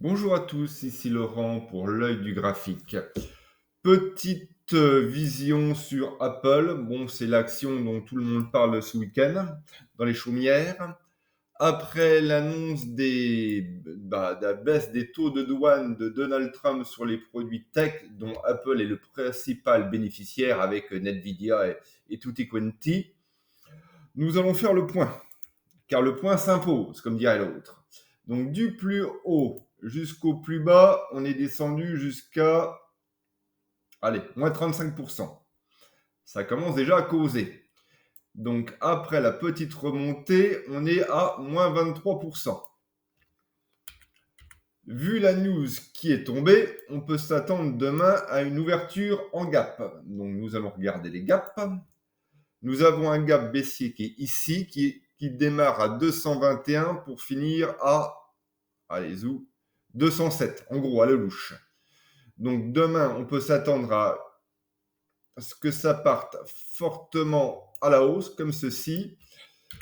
Bonjour à tous, ici Laurent pour l'œil du graphique. Petite vision sur Apple. Bon, c'est l'action dont tout le monde parle ce week-end dans les chaumières. Après l'annonce de la baisse des taux de douane de Donald Trump sur les produits tech, dont Apple est le principal bénéficiaire avec Nvidia et Tutti Quanti, nous allons faire le point, car le point s'impose, comme dirait l'autre. Donc du plus haut jusqu'au plus bas, on est descendu jusqu'à, allez, moins 35%. Ça commence déjà à causer. Donc après la petite remontée, on est à moins 23%. Vu la news qui est tombée, on peut s'attendre demain à une ouverture en gap. Donc nous allons regarder les gaps. Nous avons un gap baissier qui est ici, qui démarre à 221 pour finir à, allez, 207, en gros, à la louche. Donc demain, on peut s'attendre à ce que ça parte fortement à la hausse, comme ceci.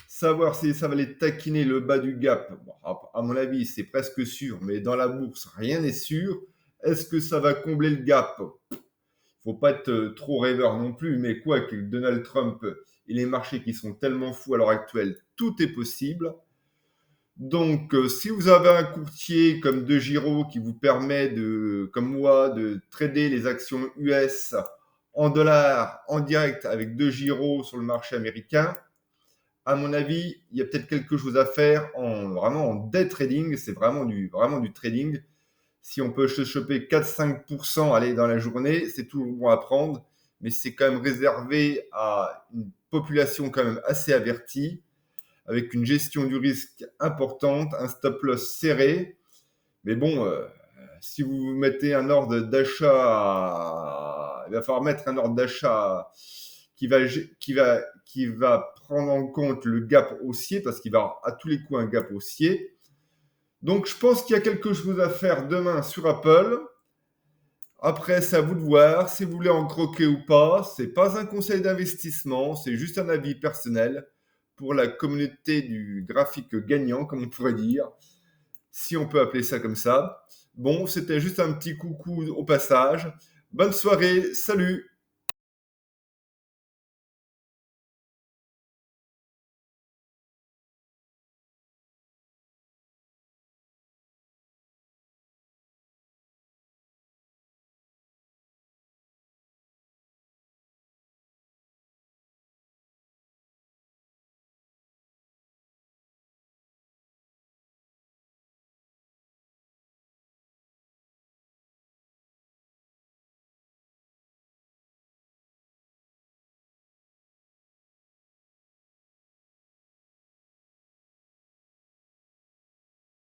Savoir si ça va aller taquiner le bas du gap, bon, à mon avis, c'est presque sûr, mais dans la bourse, rien n'est sûr. Est-ce que ça va combler le gap? Il ne faut pas être trop rêveur non plus, mais quoi que Donald Trump et les marchés qui sont tellement fous à l'heure actuelle, tout est possible. Donc, si vous avez un courtier comme De Giro qui vous permet comme moi, de trader les actions US en dollars en direct avec De Giro sur le marché américain, à mon avis, il y a peut-être quelque chose à faire vraiment en day trading. C'est vraiment du trading. Si on peut se choper 4-5% aller dans la journée, c'est toujours bon à prendre, mais c'est quand même réservé à une population quand même assez avertie, avec une gestion du risque importante, un stop loss serré. Mais bon, si vous mettez un ordre d'achat, il va falloir mettre un ordre d'achat qui va prendre en compte le gap haussier, parce qu'il va avoir à tous les coups un gap haussier. Donc je pense qu'il y a quelque chose à faire demain sur Apple. Après, c'est à vous de voir si vous voulez en croquer ou pas. C'est pas un conseil d'investissement, c'est juste un avis personnel pour la communauté du graphique gagnant, comme on pourrait dire, si on peut appeler ça comme ça. Bon, c'était juste un petit coucou au passage. Bonne soirée, salut!